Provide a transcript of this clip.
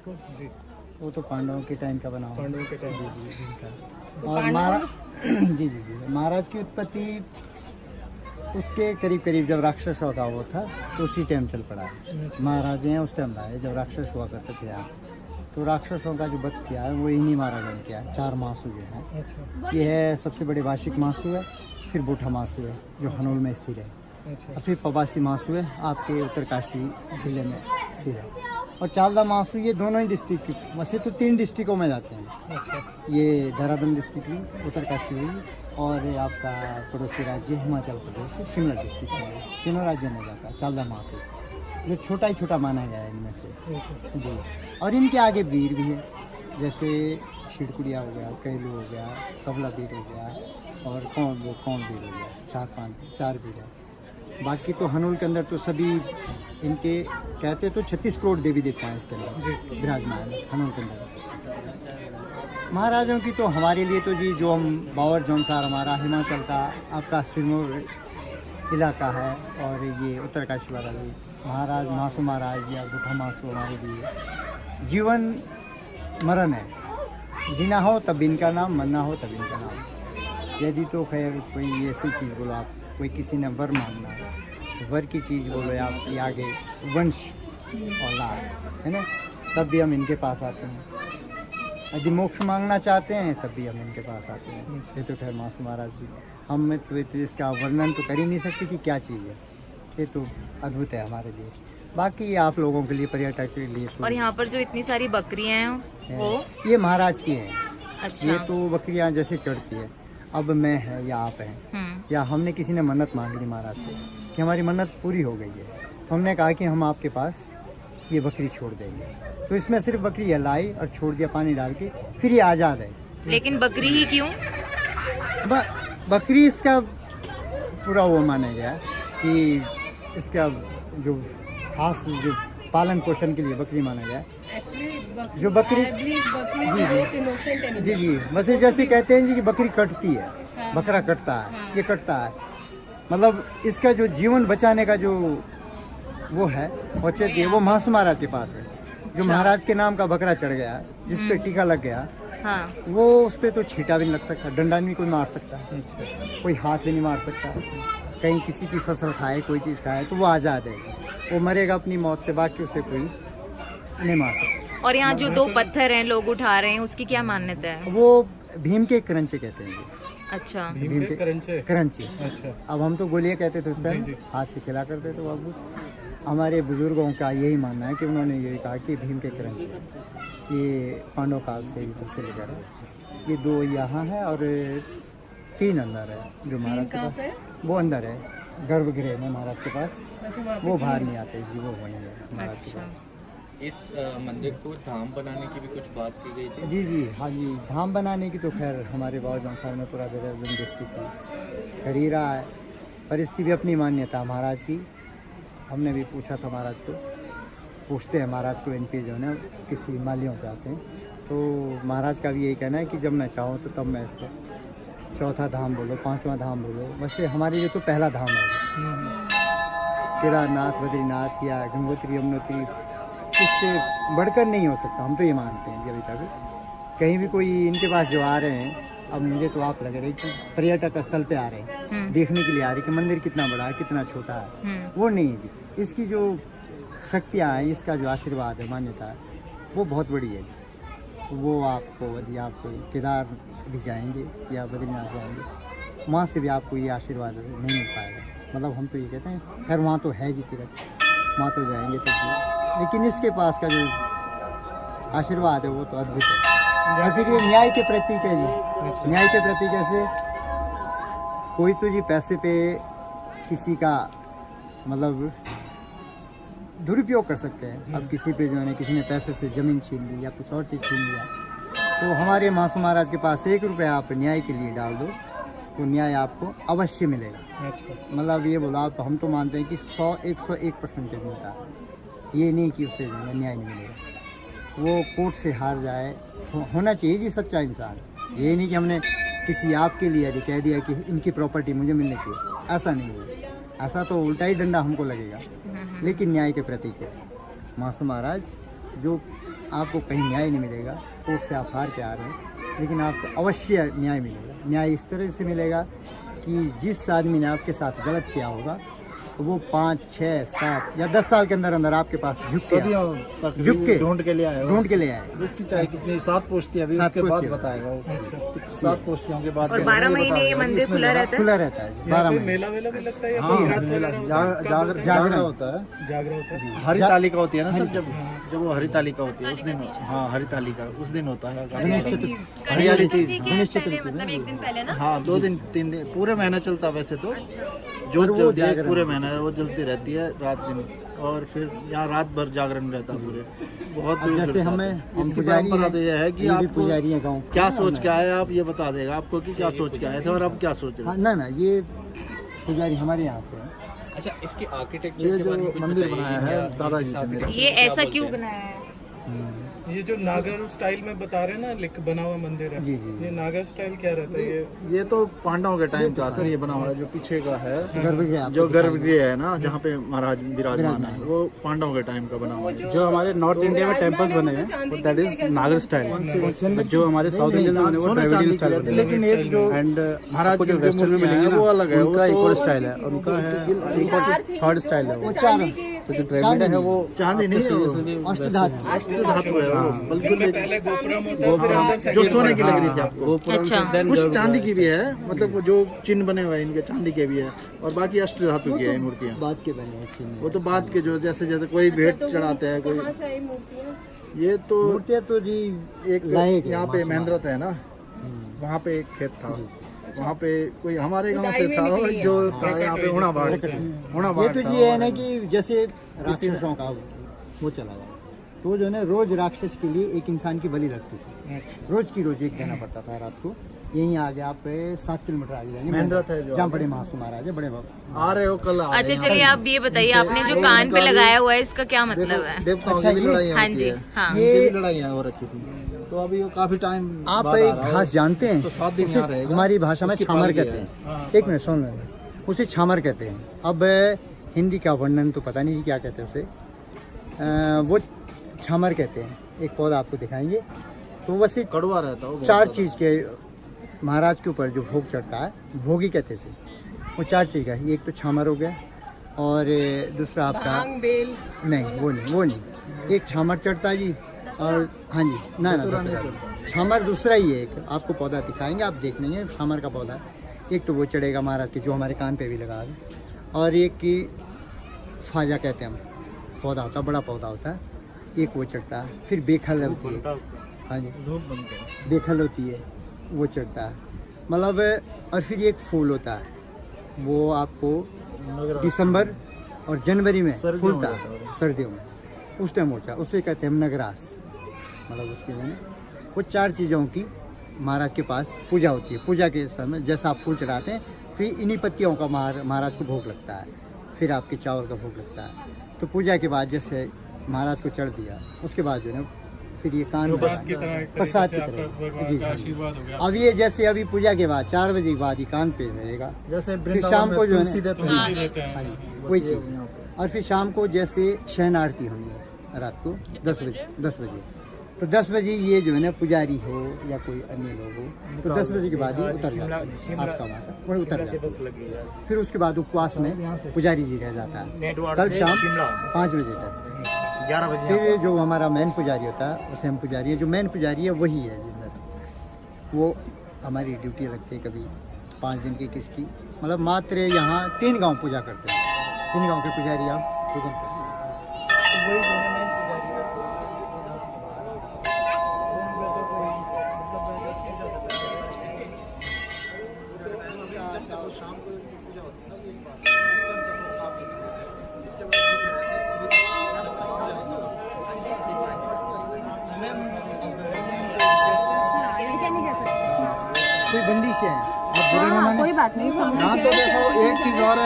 इसको जी, वो तो पांडवों के टाइम का बना हुआ पांडवों के टाइम। जी जी इनका। तो और महाराज जी जी जी महाराज की उत्पत्ति उसके करीब करीब जब राक्षसों का वो था तो उसी टाइम चल पड़ा है। महाराज हैं उस टाइम लाए जब राक्षस हुआ करते थे यहाँ, तो राक्षसों का जो वध किया है वो इन्हीं महाराजों ने किया है। 4 मासू जो हैं, अच्छा ये है सबसे बड़े वार्षिक मासू है, फिर बूढ़ा मासू है जो हनोल में स्थिर है, अच्छा और फिर पबासी मासू है आपके उत्तरकाशी जिले में स्थिर है, और चालदा मासू ये दोनों ही डिस्ट्रिक्ट, वैसे तो 3 डिस्ट्रिक्टों में जाते हैं। अच्छा ये देहरादून डिस्ट्रिक्ट हुई, उत्तरकाशी हुई, और ये आपका पड़ोसी राज्य हिमाचल प्रदेश शिमला डिस्ट्रिक्ट है, तीनों राज्यों में जाता है चालदा मासू, जो छोटा ही छोटा माना गया है इनमें से ओके जी। और इनके आगे वीर भी है, जैसे शिड़कुड़िया हो गया, कैलू हो गया, कबला वीर हो गया, और कौन वीर हो गया, 4 वीर है। बाकी तो हनूल के अंदर तो सभी इनके कहते तो 36 करोड़ देवी देवता हैं इसके अंदर विराजमान है हनूल के अंदर। महाराजों की तो हमारे लिए तो जी जो हम बावर जौनसार हमारा हिमाचल का आपका सिरमौर इलाका है, और ये उत्तरकाशी वाला भी महाराज मासू महाराज या बूढ़ा मासू हमारे लिए जीवन मरण है, जीना हो तब इनका नाम, मरना हो तब इनका नाम। यदि तो खैर कोई ऐसी चीज़ बोलो आप, कोई किसी ने वर मांगना है, वर की चीज़ बोलो आपकी आगे वंश औलाद है ना, तब भी हम इनके पास आते हैं। यदि मोक्ष मांगना चाहते हैं तब भी हम इनके पास आते हैं। ये तो खैर मासू महाराज भी, हम तो इसका वर्णन तो कर ही नहीं सकते कि क्या चीज़ है, ये तो अद्भुत है हमारे लिए। बाकी आप लोगों के लिए, पर्यटक के लिए तो और यहाँ पर जो इतनी सारी बकरियां हैं वो ये महाराज की हैं। अच्छा ये तो बकरियाँ जैसे चढ़ती है, अब मैं है या आप हैं या हमने किसी ने मन्नत मांग ली महाराज से कि हमारी मन्नत पूरी हो गई है, तो हमने कहा कि हम आपके पास ये बकरी छोड़ देंगे, तो इसमें सिर्फ बकरी लाई और छोड़ दिया पानी डाल के, फिर ये आज़ाद है। लेकिन बकरी ही क्यों? बकरी इसका पूरा वो माना गया कि इसका जो खास जो पालन पोषण के लिए बकरी माना गया है। जो बकरी जी जी बस जैसे कहते हैं जी कि बकरी कटती है, बकरा कटता है, ये कटता है, मतलब इसका जो जीवन बचाने का जो वो है औचित्य वो मासू महाराज के पास है। जो महाराज के नाम का बकरा चढ़ गया, जिस पे टीका लग गया, हाँ वो उस पर तो छींटा भी नहीं लग सकता, डंडा नहीं कोई मार सकता, कोई हाथ भी नहीं मार सकता, कहीं किसी की फसल खाए, कोई चीज़ खाए तो वो आज़ाद है, वो मरेगा अपनी मौत से, बाकी उसे कोई नहीं मार सकता। और यहाँ जो 2 पत्थर हैं लोग उठा रहे हैं, उसकी क्या मान्यता है? वो भीम के करंचे कहते हैं जी। अच्छा भीम के करंचे। करंची। अच्छा अब हम तो गोलियाँ कहते थे उस टाइम, जी। हाथ से खिला करते थे बाबू। हमारे बुजुर्गों का यही मानना है कि उन्होंने यही कहा कि भीम के करंचे ये पांडव काल से से लेकर है। ये 2 यहाँ है और 3 अंदर है जो महाराज के पास, वो अंदर है गर्भगृह में महाराज के पास, वो बाहर नहीं आते जी, वो वहीं है महाराज के पास। इस मंदिर को धाम बनाने की भी कुछ बात की गई थी। जी जी हाँ जी, धाम बनाने की तो खैर हमारे बाबा जौनसार में पूरा देहरादून डिस्ट्रिक्ट की कर ही रहा है, पर इसकी भी अपनी मान्यता महाराज की। हमने भी पूछा था महाराज को, पूछते हैं महाराज को इन पे जो है ना किसी मालियों पे आते हैं, तो महाराज का भी यही कहना है कि जब मैं चाहूँ तो तब मैं इसको 4था धाम बोलो, 5वां धाम बोलो, वैसे हमारे लिए तो पहला धाम है। केदारनाथ, बद्रीनाथ या गंगोत्री, यमुनोत्री, इससे बढ़कर नहीं हो सकता, हम तो ये मानते हैं कि अभी तक कहीं भी कोई इनके पास जो आ रहे हैं, अब मुझे तो आप लग रहे हैं कि पर्यटक स्थल पे आ रहे हैं, देखने के लिए आ रहे हैं कि मंदिर कितना बड़ा है, कितना छोटा है, वो नहीं है जी। इसकी जो शक्तियाँ हैं, इसका जो आशीर्वाद है, मान्यता है, वो बहुत बड़ी है। वो आपको यदि आप केदार भी जाएंगे या बद्रीनाथ जाएंगे, वहाँ से भी आपको ये आशीर्वाद नहीं मिल पाएगा। मतलब हम तो ये कहते हैं, खैर वहाँ तो है जी तीर्थ, वहाँ तो जाएंगे तो, लेकिन इसके पास का जो आशीर्वाद है वो तो अद्भुत है। और फिर ये न्याय के प्रतीक है जी। न्याय के प्रतीक ऐसे कोई तो जी पैसे पे किसी का मतलब दुरुपयोग कर सकते हैं। अब किसी पे जो है किसी ने पैसे से ज़मीन छीन ली या कुछ और चीज़ छीन लिया, तो हमारे मासू महाराज के पास 1 रुपया आप न्याय के लिए डाल दो तो न्याय आपको अवश्य मिलेगा। अच्छा मतलब ये बोला आप, हम तो मानते हैं कि 101% मिलता है, ये नहीं कि उससे न्याय नहीं मिलेगा। वो कोर्ट से हार जाए, होना चाहिए जी सच्चा इंसान। ये नहीं कि हमने किसी आपके लिए यदि कह दिया कि इनकी प्रॉपर्टी मुझे मिलनी चाहिए, ऐसा नहीं है। ऐसा तो उल्टा ही डंडा हमको लगेगा। लेकिन न्याय के प्रतीक है मासू महाराज, जो आपको कहीं न्याय नहीं मिलेगा, कोर्ट से आप हार के आ रहे हैं, लेकिन आपको अवश्य न्याय मिलेगा। न्याय इस तरह से मिलेगा कि जिस आदमी ने आपके साथ गलत किया होगा तो वो 5, 6, 7 या 10 साल के अंदर अंदर आपके पास झुक के ढूंढ के ले आए। उसकी चाहे कितनी 7 पोस्तियाँ अभी उसके बाद बताएगा वो। 7 पोस्तियाँ के बाद। और 12 महीने ये मंदिर खुला रहता है? खुला रहता है 12 महीने। मेला वेला भी लगता है? जागरण होता है। हरी तालिका होती है ना सर, जब वो हरी तालिका होती है उस दिन। हाँ, हरी तालिका उस दिन होता है। गणेश चतुर्थी, गणेश चतुर्थी मतलब 1 दिन पहले ना? हाँ, 2 दिन 3 दिन पूरे महीना चलता है वैसे तो। जो जलती है पूरे महीना वो जलती रहती है रात दिन, और फिर यहाँ रात भर जागरण रहता है पूरे। बहुत जैसे हमें इसकी परंपरा तो ये है कि आप पुजारी है गाँव, क्या सोच के आए, आप ये बता देगा आपको कि क्या सोच के आए थे और अब क्या सोच रहे हैं। ना ये पुजारी हमारे यहाँ से है। अच्छा, इसके आर्किटेक्चर ये के जो बारे में कुछ मंदिर बताइए, बनाया है क्या दादाजी ने मेरे। ये ऐसा क्यों बनाया है? ये जो नागर स्टाइल में बता रहे हैं ना, लिख बना हुआ मंदिर है। जी, जी। ये नागर स्टाइल क्या रहता है? ये तो पांडवों के टाइम का सर ये बना हुआ है। जो पीछे का है गर्भगृह जो गर्भगृह है ना, जहाँ पे महाराज विराजमान है, वो पांडवों के टाइम का बना हुआ है। जो हमारे नॉर्थ इंडिया में टेम्पल्स बने हैं दैट इज नागर स्टाइल। जो हमारे साउथ इंडियन में बने वो द्रविडियन स्टाइल बने हैं। लेकिन एक जो एंड महाराज आपको जो की वेस्टर्न में मिलेंगे ना वो अलग है। उनका वो एक तो और स्टाइल है, उनका है थर्ड स्टाइल है वो। तो जो द्रविड़ है वो चांदी नहीं है, वो अष्टधातु अष्टधातु है वो। बल्कि पहले गोपुरम होता है, फिर अंदर से जो सोने की लग रही थी आपको, अच्छा। कुछ चांदी की भी है। मतलब वो जो चिन्ह बने हुए हैं इनके चांदी के भी है, और बाकी अष्टधातु की है मूर्तियाँ। बाद के बने हैं चिन्ह। वो तो बाद के जो जैसे जैसे कोई भेंट चढ़ाते हैं कोई। ये तो मूर्तियाँ तो जी एक लायक है, यहाँ पे महेंद्र है ना, वहाँ पे एक खेत था, वहाँ पे कोई हमारे गांव से था जो था यहाँ पे होना बाढ़ ये तो ये है ना कि जैसे राक्षसों का वो चला गया, तो जो है ना रोज राक्षस के लिए एक इंसान की बलि लगती थी। रोज की रोज एक देना पड़ता था रात को। यहीं आगे आप 7 किलोमीटर आगे जाएंगे महेंद्र थे जो जहाँ बड़े महासु महाराज है, बड़े बाबा आ रहे हो कल आ रहे अच्छा चलिए आप ये बताइए, आपने जो कान पे लगाया हुआ है इसका क्या मतलब है? देवताओं अच्छा, की भी ये- लड़ाइयाँ हाँ होती जी, है। हाँ। इनकी भी लड़ाइयाँ हो रखी थी, तो अभी वो काफी टाइम आप बाद आ एक रहा है। घास जानते हैं? तो 7 दिन उसे यहाँ रहेगा। हमारी भाषा में उसकी छामर पाली कहते है। हैं। एक मिनट सुन लेना, उसे छामर कहते हैं। अब हिंदी का वर्णन तो पता नहीं क्या कहते हैं उसे, वो छामर कहते हैं। एक पौधा आपको दिखाएंगे, तो वैसे कड़वा रहता है वो बहुत 4 ज्यादा। चीज़ के महाराज के ऊपर जो भोग चढ़ता है, भोगी कहते थे, वो 4 चीज़ का है। एक तो छामर हो गया, और दूसरा आपका नहीं वो नहीं एक छामर चढ़ता है जी, और हाँ जी ना छामर दूसरा ही है। एक आपको पौधा दिखाएंगे, आप देख लेंगे छामर का पौधा। एक तो वो चढ़ेगा महाराज के, जो हमारे कान पे भी लगा है, और एक की फाजा कहते हैं हम, पौधा होता है, बड़ा पौधा होता है, एक वो चढ़ता है। फिर बेखल होती है, हाँ जी बेखल होती है, वो चढ़ता है मतलब। और फिर एक फूल होता है, वो आपको दिसंबर और जनवरी में फूलता है, सर्दियों में उस टाइम होता है, उसे कहते हैं नगरास। मतलब उसके में वो 4 चीज़ों की महाराज के पास पूजा होती है। पूजा के समय जैसा आप फूल चढ़ाते हैं, तो इन्हीं पत्तियों का महाराज को भोग लगता है। फिर आपके चावल का भोग लगता है। तो पूजा के बाद जैसे महाराज को चढ़ दिया, उसके बाद जो है ना फिर ये कान प्रसाद की तरह, एक प्रसाद तरीके की से आपका तरह भगवान जी। का आशीर्वाद हो गया। अब ये जैसे अभी पूजा के बाद 4 बजे के बाद ही कान पे रहेगा, जैसे फिर शाम को जो है तुलसी देते ना, हैं। रहते हाँ हैं। जी, वही चीज़। और फिर शाम को जैसे शयन आरती होनी है रात को 10 बजे। तो 10 बजे ये जो है ना पुजारी हो या कोई अन्य लोग हो, तो 10 बजे के बाद ही उतर जाता है आपका माता, वो उतर जाता है। फिर उसके बाद उपवास में पुजारी जी रह जाता है कल शाम 5 बजे तक। 11 बजे फिर जो हमारा मेन पुजारी होता है उसे हम पुजारी है, जो मेन पुजारी है वही है जिंदा, वो हमारी ड्यूटी लगती है कभी 5 दिन की किसकी। मतलब मात्र यहाँ 3 गांव पूजा करते हैं, 3 गांव के पुजारी हम पूजन करते हैं। कोई बंदिश है, आप बुरा ना माने। कोई बात नहीं, यहाँ तो देखो एक चीज और है।